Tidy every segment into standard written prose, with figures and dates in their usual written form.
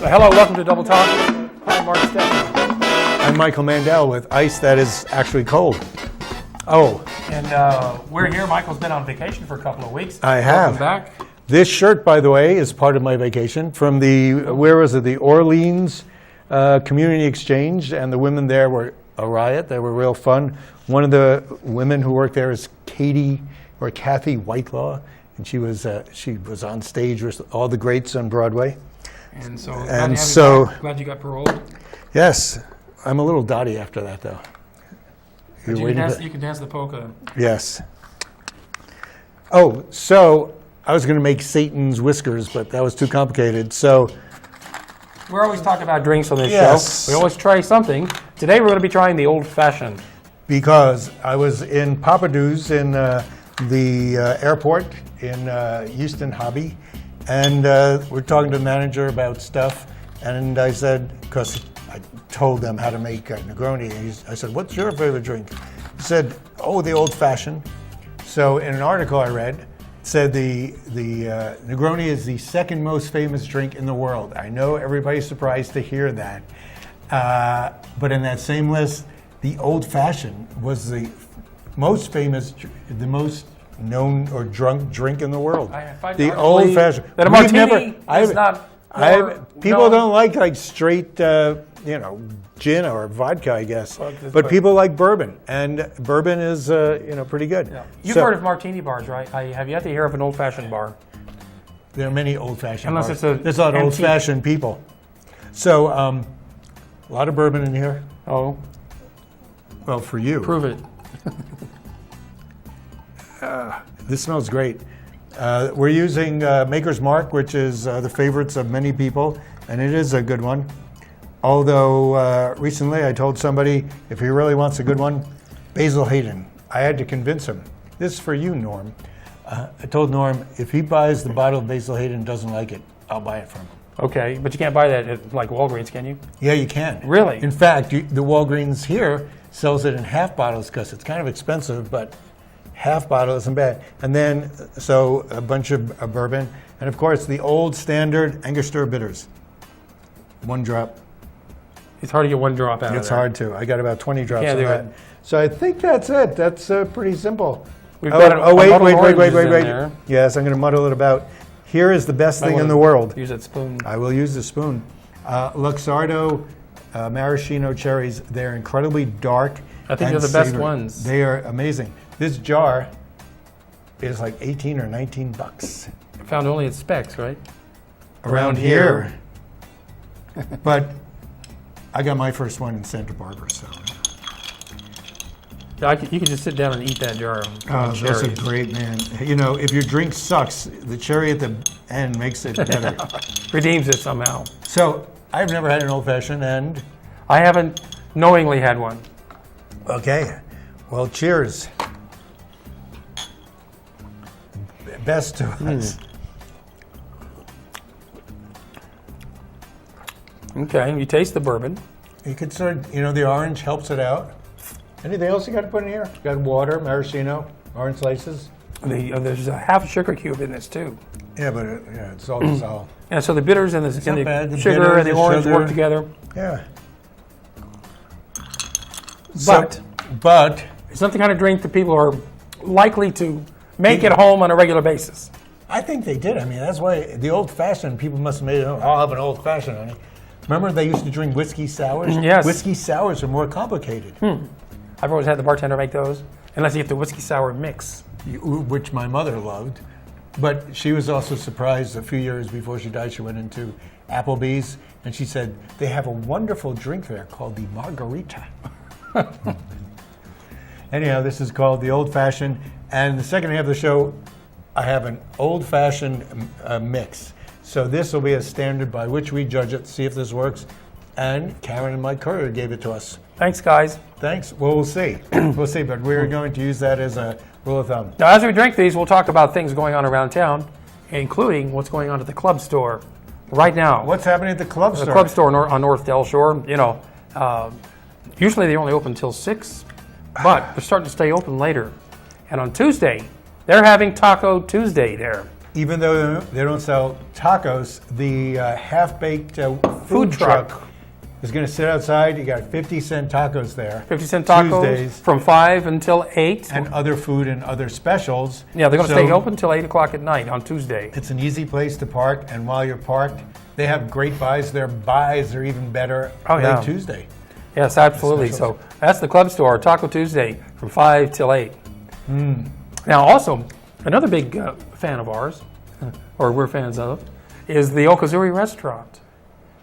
Hello, welcome to Double Talk. I'm Mark Steffen. I'm Michael Mandel with ice that is actually cold. Oh. And we're here. Michael's been on vacation for a couple of weeks. I have. Welcome back. This shirt, by the way, is part of my vacation from the Orleans Community Exchange, and the women there were a riot. They were real fun. One of the women who worked there is Kathy Whitelaw, and she was on stage with all the greats on Broadway. And so, glad you got paroled. Yes, I'm a little dotty after that, though. You can dance the polka. Yes. Oh, so I was going to make Satan's whiskers, but that was too complicated. So we're always talking about drinks on this yes. show. We always try something. Today we're going to be trying the old-fashioned. Because I was in Papado's in the airport in Houston Hobby, and we're talking to the manager about stuff, and I said, because I told them how to make Negroni, and I said, what's your favorite drink? He said, oh, the old-fashioned. So in an article I read, it said the Negroni is the second most famous drink in the world. I know everybody's surprised to hear that, but in that same list, the old-fashioned was the most famous, the most known or drunk drink in the world. The old-fashioned. That a martini is not. People don't like straight, gin or vodka, I guess. But people like bourbon, and bourbon is, pretty good. Yeah. You've heard of martini bars, right? I have yet to hear of an old-fashioned bar. There are many old-fashioned bars. There's a lot of old-fashioned people. So, a lot of bourbon in here. Oh. Well, for you. Prove it. This smells great. We're using Maker's Mark, which is the favorites of many people, and it is a good one. Although recently I told somebody, if he really wants a good one, Basil Hayden. I had to convince him. This is for you, Norm. I told Norm, if he buys the bottle of Basil Hayden and doesn't like it, I'll buy it from him. Okay, but you can't buy that at Walgreens, can you? Yeah, you can. Really? In fact, the Walgreens here sells it in half bottles because it's kind of expensive, but half bottle isn't bad. And then, so a bunch of bourbon. And of course, the old standard Angostura bitters. 1 drop. It's hard to get 1 drop out of there. It's hard to. I got about 20 drops of that. It. So I think that's it. That's pretty simple. We've got wait. Yes, I'm going to muddle it about. Here is the best thing in the world. Use that spoon. I will use the spoon. Luxardo maraschino cherries. They're incredibly dark. I think they're the best ones. They are amazing. This jar is like 18 or 19 bucks. Found only at Specs, right? Around here. But I got my first one in Santa Barbara, so. You can just sit down and eat that jar. Oh, those are great, man. If your drink sucks, the cherry at the end makes it better. Redeems it somehow. So I've never had an old-fashioned, and I haven't knowingly had one. Okay. Well, cheers. Best to us. Okay, you taste the bourbon. You could the orange helps it out. Anything else you got to put in here? You got water, maraschino, orange slices. There's a half sugar cube in this too. Yeah, but it's all dissolved. Yeah, so the bitters and the sugar and the orange work together. Yeah. But it's not the kind of drink that people are likely to make at home on a regular basis. I think they did. I mean, that's why the old-fashioned people must have made it. I'll have an old-fashioned, honey. Remember they used to drink whiskey sours? Yes. Whiskey sours are more complicated. I've always had the bartender make those, unless you get the whiskey sour mix. Which my mother loved. But she was also surprised a few years before she died. She went into Applebee's, and she said, they have a wonderful drink there called the margarita. Anyhow, this is called the old-fashioned. And the second half of the show, I have an old-fashioned mix. So this will be a standard by which we judge it, see if this works. And Karen and Mike Carter gave it to us. Thanks, guys. Thanks. Well, we'll see. We'll see, but we're going to use that as a rule of thumb. Now, as we drink these, we'll talk about things going on around town, including what's going on at the club store right now. What's happening at the club store? The club store on North Del Shore. Usually they only open till 6, but they're starting to stay open later. And on Tuesday, they're having Taco Tuesday there. Even though they don't sell tacos, the half-baked food truck is going to sit outside. You got 50-cent tacos there. 50-cent tacos Tuesdays, from 5 until 8. and other food and other specials. Yeah, they're going to stay open until 8 o'clock at night on Tuesday. It's an easy place to park, and while you're parked, they have great buys. Their buys are even better late Tuesday. Yes, absolutely. So that's the Club Store, Taco Tuesday from 5 till 8. Now, also, another big fan of ours, or we're fans of, is the Okazuri restaurant.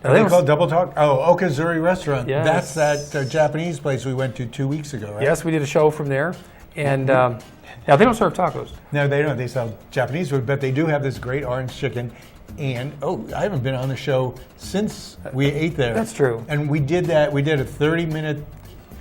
Are they called Double Talk? Oh, Okazuri Restaurant. Yes. That's that Japanese place we went to 2 weeks ago, right? Yes, we did a show from there. And now they don't serve tacos. No, they don't. They sell Japanese food, but they do have this great orange chicken. And, I haven't been on the show since we ate there. That's true. And we did that. We did a 30-minute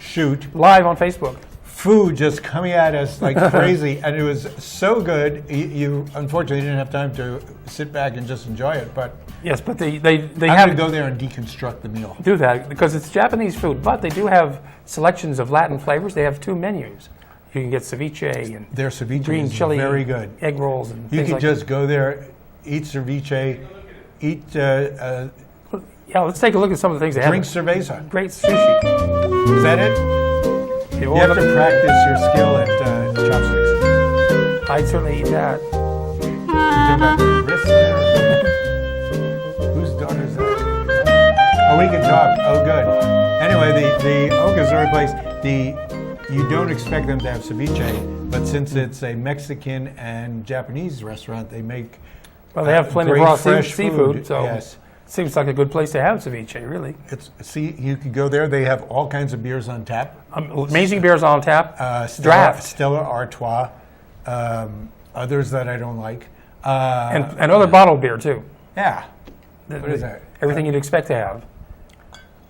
shoot. Live on Facebook. Food just coming at us like crazy. And it was so good. You unfortunately didn't have time to sit back and just enjoy it. But yes, but they I'm have going to go there and deconstruct the meal. do that because it's Japanese food, but they do have selections of Latin flavors. They have 2 menus. You can get ceviche and Their ceviche green is chili, very good. egg rolls, and You things can like just go there, eat ceviche, eat yeah, let's take a look at some of the things they drink have. cerveza. Great sushi. Is that it? You have to practice your skill at chopsticks. I'd certainly eat that. You're talking about the wrist there. Whose daughter is that? Oh, we can talk. Oh, good. Anyway, the Okazuri place, you don't expect them to have ceviche, but since it's a Mexican and Japanese restaurant, they make Well, they have plenty of great raw fresh seafood, so yes. seems like a good place to have ceviche, really. You can go there. They have all kinds of beers on tap. Amazing beers on tap. Draft. Stella Artois. Others that I don't like. And other bottled beer, too. Yeah. What is that? Everything you'd expect to have.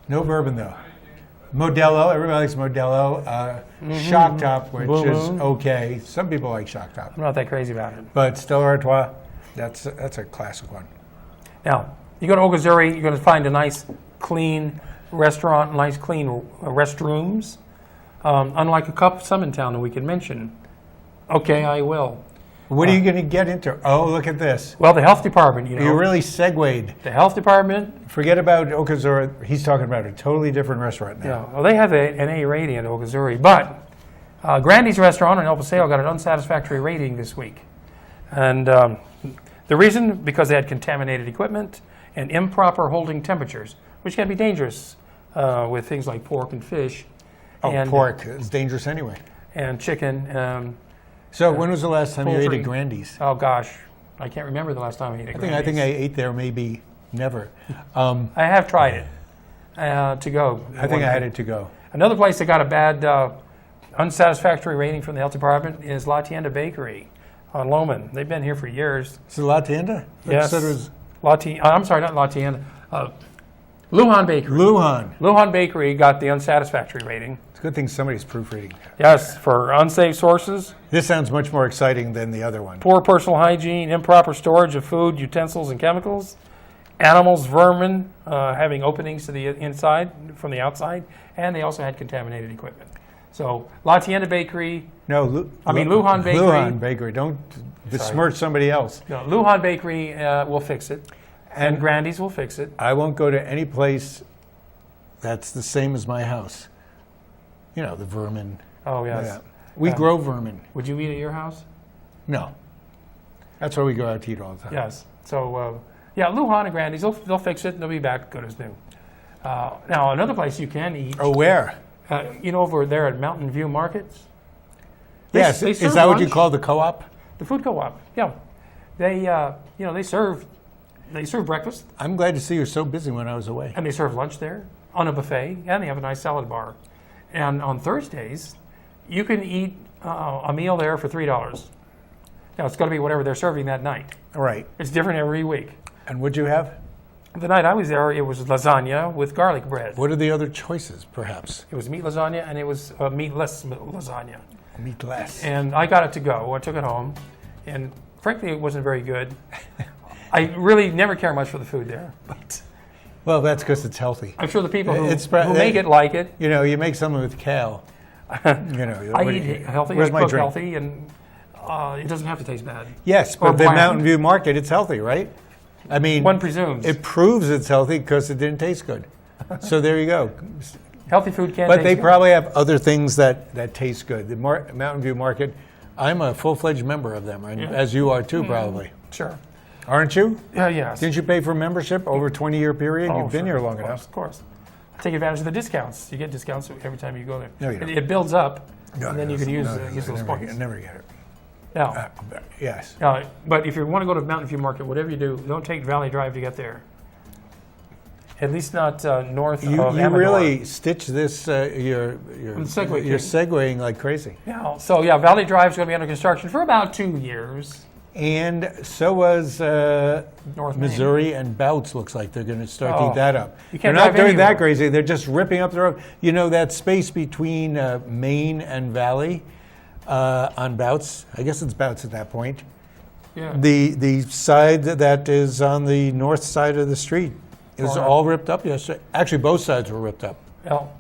No bourbon, though. Modelo. Everybody likes Modelo. Shock Top, which is okay. Some people like Shock Top. I'm not that crazy about it. But Stella Artois, that's a classic one. Now, you go to Okazuri, you're going to find a nice, clean restaurant, nice, clean restrooms. Unlike some in town that we can mention. Okay, I will. What are you going to get into? Oh, look at this. Well, the health department, You really segued. The health department. Forget about Okazuri. He's talking about a totally different restaurant now. Yeah, well, they have an A rating at Okazuri, but Grandy's restaurant in El Paseo got an unsatisfactory rating this week. And the reason, because they had contaminated equipment and improper holding temperatures, which can be dangerous with things like pork and fish. Oh, and pork is dangerous anyway. And chicken. So when was the last time you ate poultry. at Grandy's? Oh, gosh. I can't remember the last time I ate at Grandy's. I think I ate there maybe never. I have tried it to go. I think I had it to go. Another place that got a bad, unsatisfactory rating from the health department is La Tienda Bakery on Loman. They've been here for years. Is it La Tienda? Yes. It was I'm sorry, not La Tienda. Lujan Bakery. Lujan Bakery got the unsatisfactory rating. It's a good thing somebody's proofreading. Yes, for unsafe sources. This sounds much more exciting than the other one. Poor personal hygiene, improper storage of food, utensils, and chemicals. Animals, vermin, having openings to the inside from the outside. And they also had contaminated equipment. So, La Tienda Bakery. No, Lujan Bakery. Lujan Bakery. Don't besmirch somebody else. No, Lujan Bakery will fix it. And Grandy's will fix it. I won't go to any place that's the same as my house. You know, the vermin. Oh, yes. Yeah. We grow vermin. Would you eat at your house? No. That's why we go out to eat all the time. Yes. So, Lujan and Grandy's, they'll fix it and they'll be back good as new. Now, another place you can eat. Oh, where? Over there at Mountain View Markets. Yes. Is that what you call the co-op? The food co-op. Yeah. They serve breakfast. I'm glad to see you're so busy when I was away. And they serve lunch there on a buffet, and they have a nice salad bar. And on Thursdays, you can eat a meal there for $3. Now, it's going to be whatever they're serving that night. Right. It's different every week. And what'd you have? The night I was there, it was lasagna with garlic bread. What are the other choices, perhaps? It was meat lasagna, and it was meatless lasagna. Meatless. And I got it to go. I took it home. And frankly, it wasn't very good. I really never care much for the food there. But well, that's because it's healthy. I'm sure the people who make it like it. You make something with kale. I eat healthy. Where's I my cook drink? healthy, and It doesn't have to taste bad. Yes, Or but the bland. Mountain View Market, it's healthy, right? I mean, One presumes. it proves it's healthy because it didn't taste good. So there you go. Healthy food can But taste they good. probably have other things that taste good. The Mountain View Market, I'm a full-fledged member of them, and as you are too, probably. Sure. Aren't you? Yes. Didn't you pay for membership over a 20-year period? Oh, You've been sure. here long Of enough. course. Take advantage of the discounts. You get discounts every time you go there. No, you don't. It builds up, No, and then no, you can use no, use those points. never get it. Now, Yes. but if you want to go to Mountain View Market, whatever you do, don't take Valley Drive to get there. At least not north You of Amador. really stitch this. You're segue king. segueing like crazy. So Valley Drive is going to be under construction for about 2 years. And so was North Main. Missouri and Bouts. Looks like they're going to start to Oh. eat that up. You They're can't not drive doing anywhere. that crazy. They're just ripping up the road. You know that space between Main and Valley on Bouts. I guess it's Bouts at that point. Yeah. The side that is on the north side of the street is Corner. all ripped up yesterday. Actually, both sides were ripped up. Well,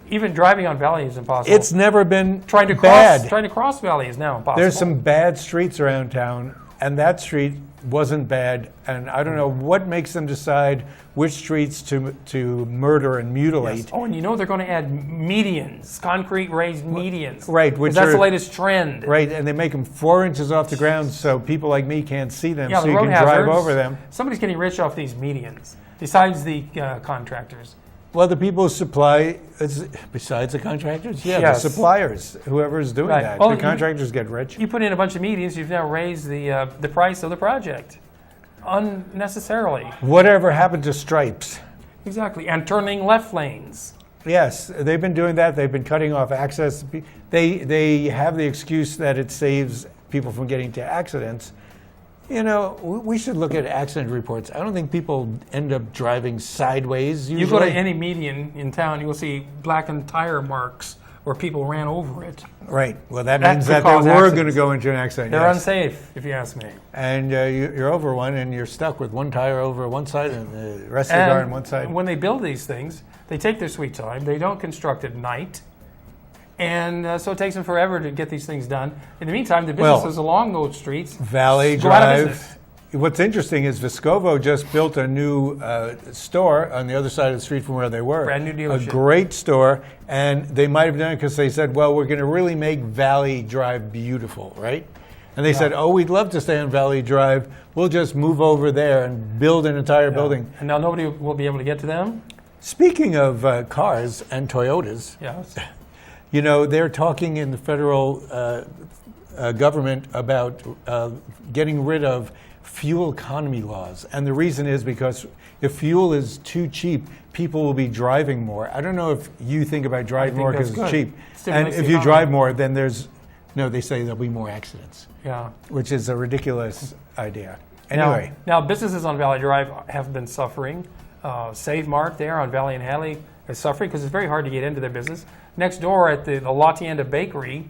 even driving on Valley is impossible. It's never been trying to bad. cross Valley is now impossible. There's some bad streets around town, and that street wasn't bad. And I don't know what makes them decide which streets to murder and mutilate. Yes. Oh, and you know they're going to add medians, concrete raised medians. Right, 'Cause which that's the are- latest trend. Right, and they make them 4 inches off the ground so people like me can't see them, Yeah, so the you road can hazards. drive over them. Somebody's getting rich off these medians, besides the contractors. Well, the people who supply, besides the contractors, Yes. the suppliers, whoever's doing Right. that. Well, the you- contractors get rich. You put in a bunch of medians, you've now raised the price of the project unnecessarily. Whatever happened to stripes? Exactly, and turning left lanes. Yes, they've been doing that. They've been cutting off access. They have the excuse that it saves people from getting to accidents. You know, we should look at accident reports. I don't think people end up driving sideways usually. You go to any median in town, you will see blackened tire marks where people ran over it. Right. Well, that That means could that they cause were accidents. going to go into an accident. They're yes. unsafe, if you ask me. And you're over one, and you're stuck with one tire over one side and the rest of the car on one side. When they build these things, they take their sweet time. They don't construct at night. And so it takes them forever to get these things done. In the meantime, the Well, businesses along those streets Valley go out of Drive. business. What's interesting is Vescovo just built a new store on the other side of the street from where they were. Brand new dealership. A great store, and they might have done it because they said, well, we're going to really make Valley Drive beautiful, right? And they said, oh, we'd love to stay on Valley Drive. We'll just move over there and build an entire building. And now nobody will be able to get to them. Speaking of cars and Toyotas, Yes. you know, they're talking in the federal government about getting rid of fuel economy laws. And the reason is because if fuel is too cheap, people will be driving more. I don't know if you think about driving think more that's because it's good. cheap. Stimulates And the if you economy. drive more, then they say there'll be more accidents, Yeah. which is a ridiculous idea. Anyway, Now businesses on Valley Drive have been suffering. Save Mart there on Valley and Hadley is suffering because it's very hard to get into their business. Next door at the La Tienda Bakery.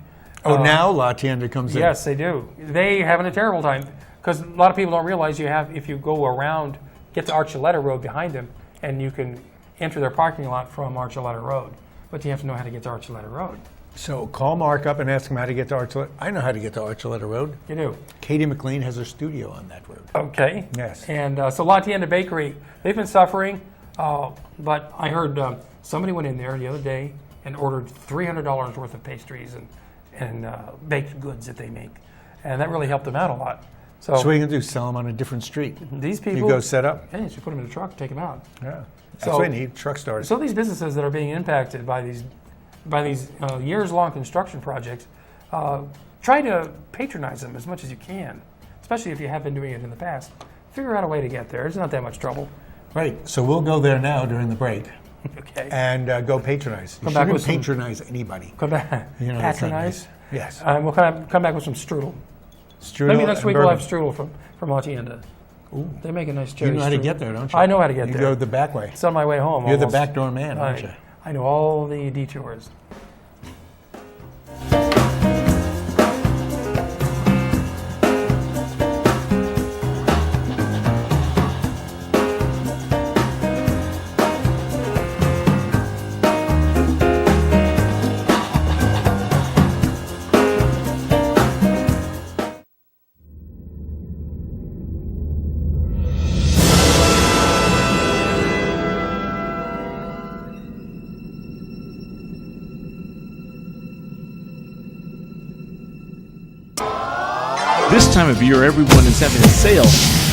now La Tienda comes in. Yes, they do. They having a terrible time because a lot of people don't realize if you go around, get to Archuleta Road behind them, and you can enter their parking lot from Archuleta Road. But you have to know how to get to Archuleta Road. So call Mark up and ask him how to get to Archuleta. I know how to get to Archuleta Road. You do. Katie McLean has her studio on that road. Okay. Yes. And so La Tienda Bakery, they've been suffering, but I heard somebody went in there the other day and ordered $300 worth of pastries and baked goods that they make. And that really helped them out a lot. So, So what are you going to do? Sell them on a different street? these people... You go set up? Yeah, you should put them in a truck, take them out. Yeah. That's So- what they need, truck starters. So these businesses that are being impacted by these years-long construction projects, try to patronize them as much as you can, especially if you have been doing it in the past. Figure out a way to get there. It's not that much trouble. Right. So we'll go there now during the break Okay. and go patronize. You Come back shouldn't with some- patronize anybody. Come back. You know, that's not Patronize. nice. Yes. We'll come back with some strudel. Strudel Maybe next and week we'll have bourbon. strudel from La Tienda. Ooh. They make a nice You cherry know how to strudel. get there, don't you? I know how to get You there. go the back way. It's on my way home. You're the almost. backdoor man, aren't you? I know all the detours. time of year everyone is having a sale,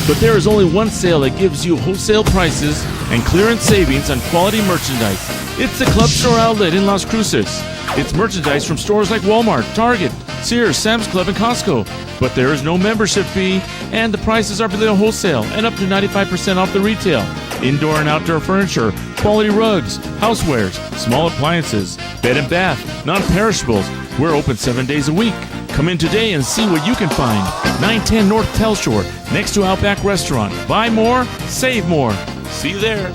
but there is only one sale that gives you wholesale prices and clearance savings on quality merchandise. It's the Club Store Outlet in Las Cruces. It's merchandise from stores like Walmart, Target, Sears, Sam's Club, and Costco. But there is no membership fee, and the prices are below wholesale and up to 95% off the retail. Indoor and outdoor furniture, quality rugs, housewares, small appliances, bed and bath, non-perishables. We're open 7 days a week. Come in today and see what you can find. 910 North Tell Shore, next to Outback Restaurant. Buy more, save more. See you there.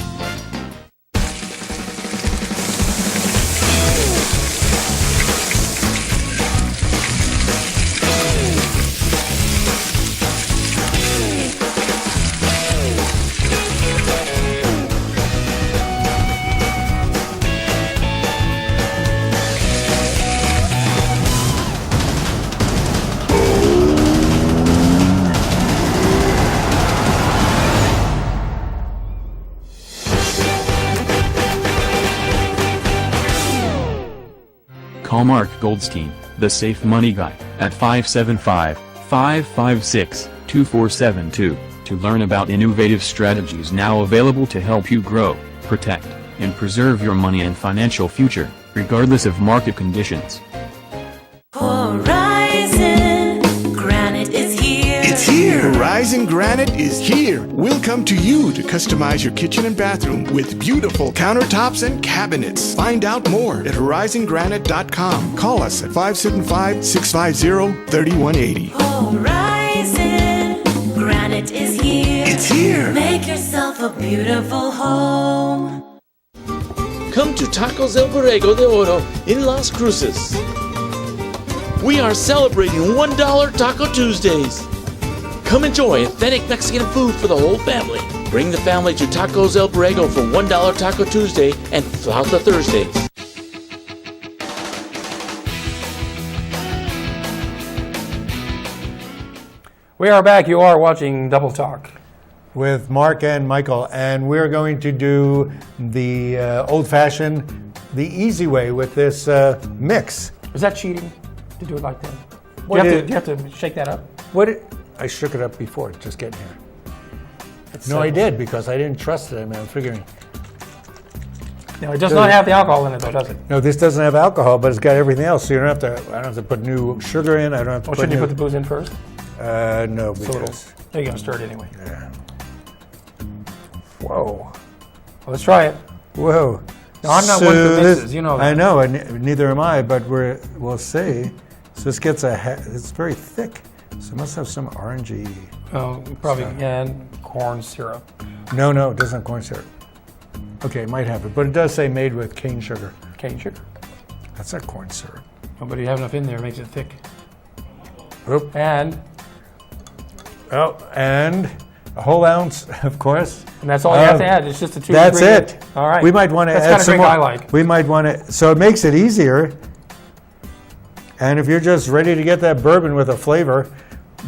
Call Mark Goldstein, the Safe Money Guy, at 575-556-2472 to learn about innovative strategies now available to help you grow, protect, and preserve your money and financial future, regardless of market conditions. Horizon Granite is here. It's here! Horizon Granite is here. We'll come to you to customize your kitchen and bathroom with beautiful countertops and cabinets. Find out more at horizongranite.com. Call us at 575-650-3180. Horizon Granite is here. It's here! Make yourself a beautiful home. Come to Tacos El Borrego de Oro in Las Cruces. We are celebrating $1 Taco Tuesdays. Come enjoy authentic Mexican food for the whole family. Bring the family to Tacos El Borrego for $1 Taco Tuesday and Flauta Thursdays. We are back. You are watching Double Talk. With Mark and Michael, and we're going to do the old-fashioned, the easy way with this mix. Is that cheating to do it like that? Do What you is- have to shake that up? I shook it up before, just getting here. It's No, I so- did, because I didn't trust it. I mean, I'm figuring, No, it does not have the alcohol in it, though, does it? no, this doesn't have alcohol, but it's got everything else, so you don't have to, I don't have to put new sugar in, I don't have to Well, put shouldn't you new... put the booze in first? No, So it'll, because... you're going to stir it anyway. Yeah. Whoa. Well, let's try it. Whoa. No, I'm not one for mixes, you know that. I know, and neither am I, but we'll see. So this gets it's very thick, so it must have some orangey... Probably, So- and corn syrup. No, it doesn't have corn syrup. Okay, it might have it, but it does say made with cane sugar. Cane sugar. That's not corn syrup. Oh, but you have enough in there, it makes it thick. Oop. And And a whole ounce, of course. that's all you have to add. It's just a two That's ingredient. it. All right. We might want to That's add kind of some drink more. I like. We might want to, so it makes it easier. And if you're just ready to get that bourbon with a flavor,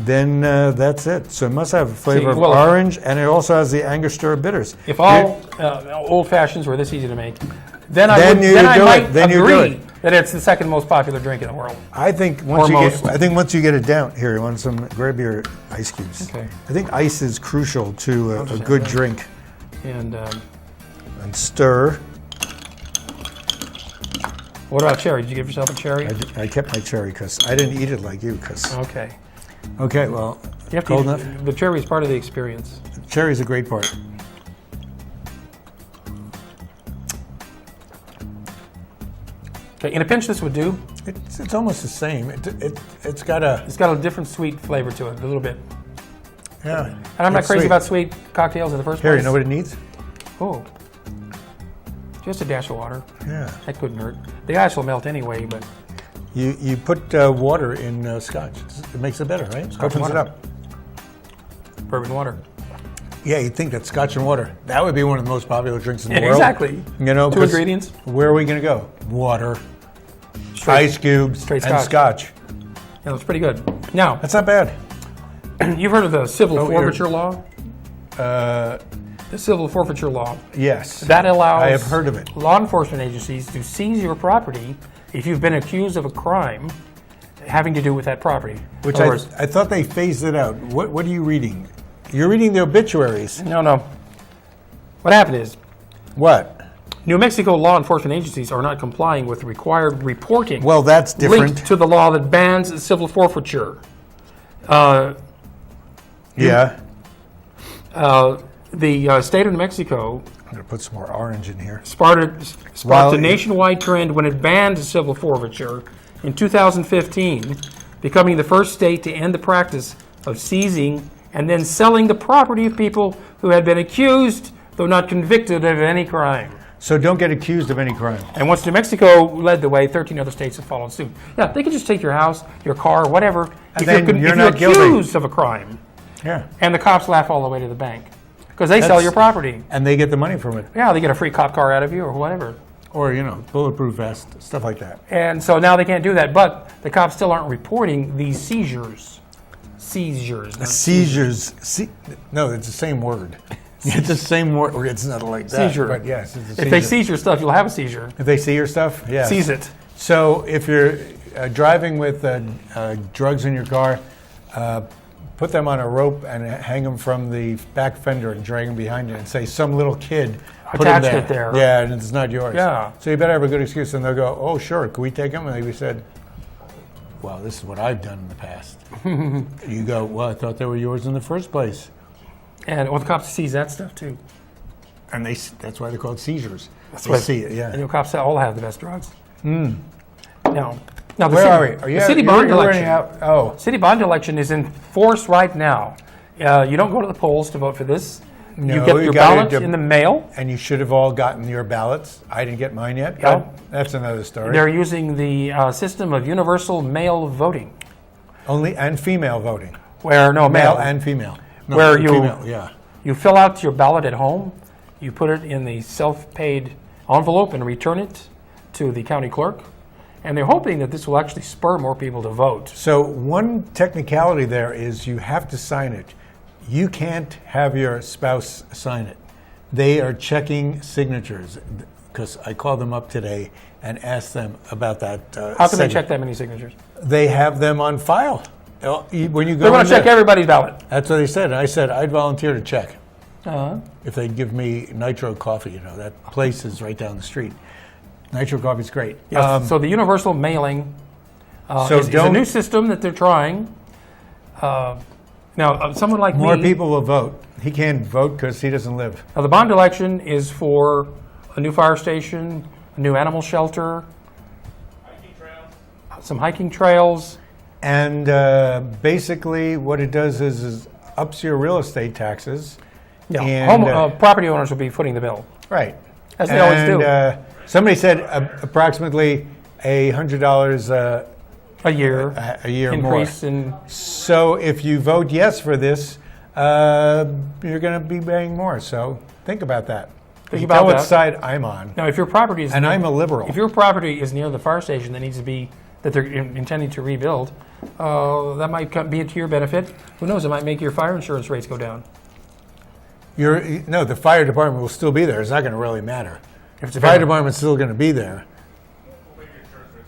then that's it. So it must have a flavor of well- orange, and it also has the Angostura bitters. If all old fashions were this easy to make, then I Then would, you then I do it. might Then you do agree it. that it's the second most popular drink in the world. I think once most. once you get it down, here, you want some? Grab your ice cubes. Okay. I think ice is crucial to a just good have that. drink. And And stir. what about cherry? Did you give yourself a cherry? I kept my cherry because I didn't eat it like you. Okay. Okay, well, You have to cold eat, enough. the cherry is part of the experience. Cherry's a great part. Okay, in a pinch, this would do. It's almost the same. It's got a It's got a different sweet flavor to it, a little bit. yeah. And I'm not it's crazy sweet. about sweet cocktails in the first Here, place. you know what it needs? Oh, just a dash of water. Yeah. That couldn't hurt. The ice will melt anyway, but You put water in scotch. It makes it better, right? Scotch Opens water. it up. bourbon water. Yeah, you'd think that scotch and water. That would be one of the most popular drinks in the world. Exactly. You know, Two 'cause ingredients. Where are we going to go? Water, Straight- ice cubes, straight and scotch. Yeah, it's pretty good. Now, That's not bad. you've heard of the civil Oh, forfeiture law? Uh, The civil forfeiture law. yes. That allows I have heard of it. law enforcement agencies to seize your property if you've been accused of a crime having to do with that property. Which In other words, I thought they phased it out. What are you reading? You're reading the obituaries. no. What happened is, What? New Mexico law enforcement agencies are not complying with required reporting Well, that's different. linked to the law that bans civil forfeiture. Yeah. The state of New Mexico I'm going to put some more orange in here. sparked Well, a nationwide trend when it banned civil forfeiture in 2015, becoming the first state to end the practice of seizing and then selling the property of people who had been accused, though not convicted, of any crime. So don't get accused of any crime. And once New Mexico led the way, 13 other states have followed suit. Yeah, they can just take your house, your car, whatever, And if then you're, you're if not you're guilty. accused of a crime. Yeah. And the cops laugh all the way to the bank because they sell That's- your property. And they get the money from it. Yeah, they get a free cop car out of you or whatever. Or, bulletproof vest, stuff like that. And so now they can't do that, but the cops still aren't reporting these seizures. Seizures. not Seizures. No, it's the same word. It's the same word. It's not like that. Seizure. But yes, it's a seizure. If they seize your stuff, you'll have a seizure. If they see your stuff, yeah. Seize it. So if you're driving with drugs in your car, put them on a rope and hang them from the back fender and drag them behind you and say some little kid put 'em Attached it there. Yeah, and it's not yours. Yeah. So you better have a good excuse, and they'll go, "Oh, sure, can we take them?" And we said, "Well, this is what I've done in the past." You go, "Well, I thought they were yours in the first place," And the cops seize that stuff too. and that's why they're called seizures. That's why- see it. Yeah. And the cops all have the best drugs. Now the Where city, are we? the city bond you're election. running out. Oh, City bond election is in force right now. You don't go to the polls to vote for this. No, you get you your gotta ballot do- in the mail. and you should have all gotten your ballots. I didn't get mine yet. Yeah. But that's another story. They're using the system of universal mail voting, Only and female voting. where Male and female. No, Where you- female, yeah. you fill out your ballot at home, you put it in the self-paid envelope and return it to the county clerk, and they're hoping that this will actually spur more people to vote. So one technicality there is you have to sign it. You can't have your spouse sign it. They are checking signatures because I called them up today and asked them about that. How can they check that many signatures? They have them on file. When you go, They're going in to check there- everybody's ballot. That's what they said. And I said I'd volunteer to check Uh-huh. if they'd give me Nitro Coffee. That place is right down the street. Nitro Coffee's great. Yes. So the universal mailing So is a don't- new system that they're trying. Now, someone like More me, people will vote. He can't vote because he doesn't live. now the bond election is for a new fire station, a new animal shelter, some hiking trails. And basically, what it does is ups your real estate taxes. Yeah, And, property owners will be footing the bill, right. as they always do, Somebody said approximately $100 a year a year more. increase in. So if you vote yes for this, you're going to be paying more. So think about that. Think You about know what that. side I'm on. Now, if your property is And I'm a liberal. if your property is near the fire station that needs to be that they're intending to rebuild, that might be to your benefit. Who knows? It might make your fire insurance rates go down. No, the fire department will still be there. It's not going to really matter. If The fire department's still going to be there.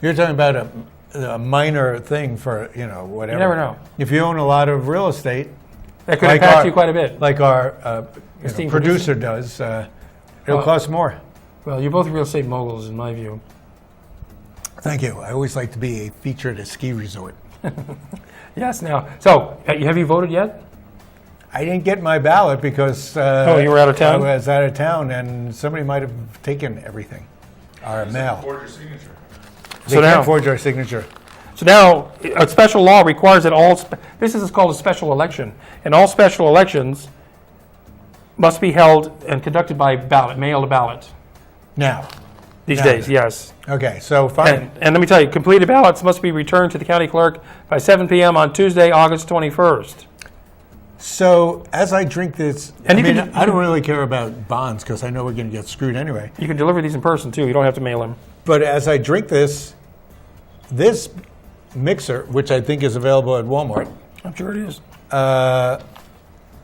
You're talking about a minor thing for, whatever. You never know. If you own a lot of real estate, That could like impact our- you quite a bit. like our Esteemed producer does, it'll cost more. Well, you're both real estate moguls, in my view. Thank you. I always like to be a feature at a ski resort. Yes. Now, so have you voted yet? I didn't get my ballot because You were out of town? I was out of town, and somebody might have taken everything. Our mail. They So now- can't forge our signature. So now, a special law requires that this is called a special election, and all special elections must be held and conducted by ballot, mail to ballot. Now, These Now days, then. yes. okay, so fine. And let me tell you, completed ballots must be returned to the county clerk by 7 p.m. on Tuesday, August 21st. So as I drink this, And I you mean, can- I don't really care about bonds because I know we're going to get screwed anyway. You can deliver these in person, too. You don't have to mail them. But as I drink this mixer, which I think is available at Walmart, I'm sure it is.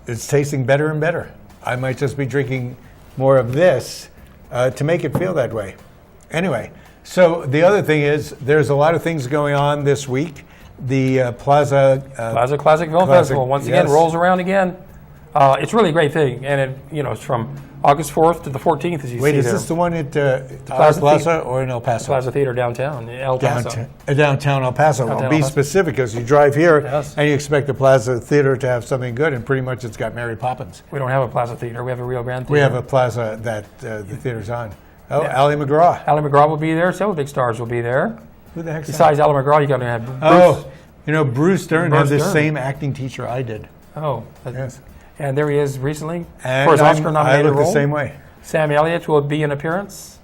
it's tasting better and better. I might just be drinking more of this to make it feel that way. Anyway, so the other thing is there's a lot of things going on this week. the Plaza. Plaza Classic Film Classic, Festival once again yes. rolls around again. It's really a great thing, and it's from August 4th to the 14th, as you Wait, see is there. this the one at Plaza Plaza or in El Paso? Plaza Theater downtown, El Paso. Downtown El Paso. Downtown Well, be El Paso. specific, because you drive here Yes. and you expect the Plaza Theater to have something good, and pretty much it's got Mary Poppins. We don't have a Plaza Theater. We have a Rio Grande Theater. We have a Plaza that the theater's on. Oh, Yeah. Ally McGraw. Ally McGraw will be there. Several big stars will be there. Who the heck's that? Besides Ally McGraw, you got to have Bruce. Oh, Bruce Dern had Bruce the Dern. same acting teacher I did. Oh, Yes. and there he is recently And for his I Oscar-nominated look role. the same way. Sam Elliott will be in appearance,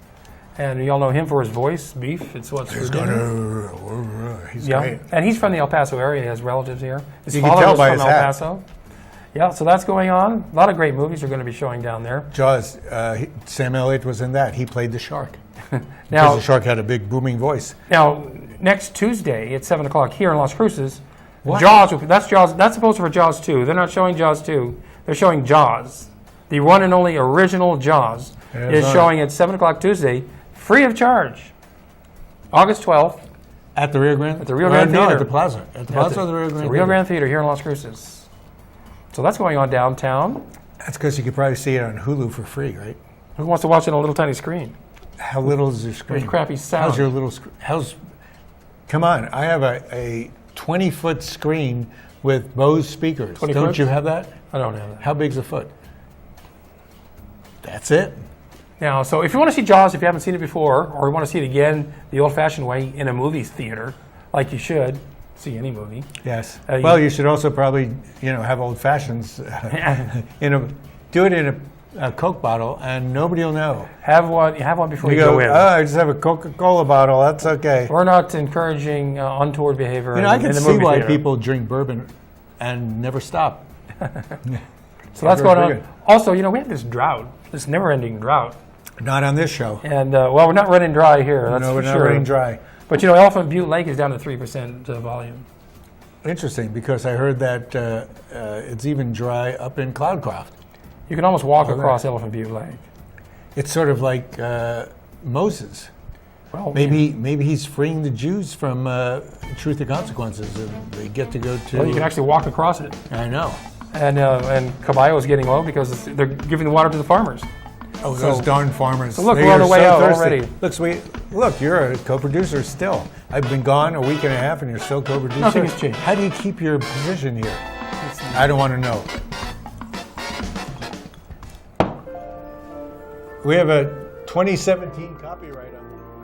and you all know him for his voice, Beef. It's what's for dinner. He's Yeah, great. and he's from the El Paso area. He has relatives here. His You can father tell was by from his El hat. Paso. Yeah, so that's going on. A lot of great movies are going to be showing down there. Jaws, Sam Elliott was in that. He played the shark. Because Now, the shark had a big booming voice. now next Tuesday at 7 o'clock here in Las Cruces, What? Jaws. That's Jaws. That's supposed to be for Jaws 2. They're not showing Jaws 2. They're showing Jaws. The one and only original Jaws Yeah, is it's showing at 7 o'clock Tuesday, free of charge. August 12th. At the Rio Grande? At the Rio Grande No, Theater. at the Plaza. At the Plaza or the Rio It's Grande? the Rio Theater? Grande Theater here in Las Cruces. So that's going on downtown. That's because you could probably see it on Hulu for free, right? Who wants to watch it on a little tiny screen? How little is your screen? There's crappy sound. How's your little screen? Come on, I have a 20-foot screen with Bose speakers. 20 Don't foot? you have that? I don't have that. How big's a foot? That's it. Now, so if you want to see Jaws, if you haven't seen it before, or you want to see it again the old-fashioned way in a movie theater, like you should see any movie. Yes. you- Well, you should also probably, have old fashions. Do it in a Coke bottle, and nobody will know. Have one before you You go go, in. I just have a Coca-Cola bottle. That's okay. We're not encouraging untoward behavior I in can the see movie why theater. people drink bourbon and never stop. So that's going on. Very good. Also, we have this drought, this never-ending drought. Not on this show. And, we're not running dry here, that's No, for we're not sure. running dry. But, Elephant Butte Lake is down to 3% volume. Interesting, because I heard that it's even dry up in Cloudcroft. You can almost walk right. across Elephant Butte Lake. It's sort of like Moses. Well, Maybe he's freeing the Jews from truth or consequences, and they get to go to. you can actually walk across it. I know. And Caballo is getting low because they're giving the water to the farmers. Oh, those darn farmers! So look, They we're on are the way so out thirsty. already. Look, sweet. Look, you're a co-producer still. I've been gone a week and a half, and you're still co-producer. Nothing has changed. How do you keep your position here? I don't want to know. We have a 2017 copyright on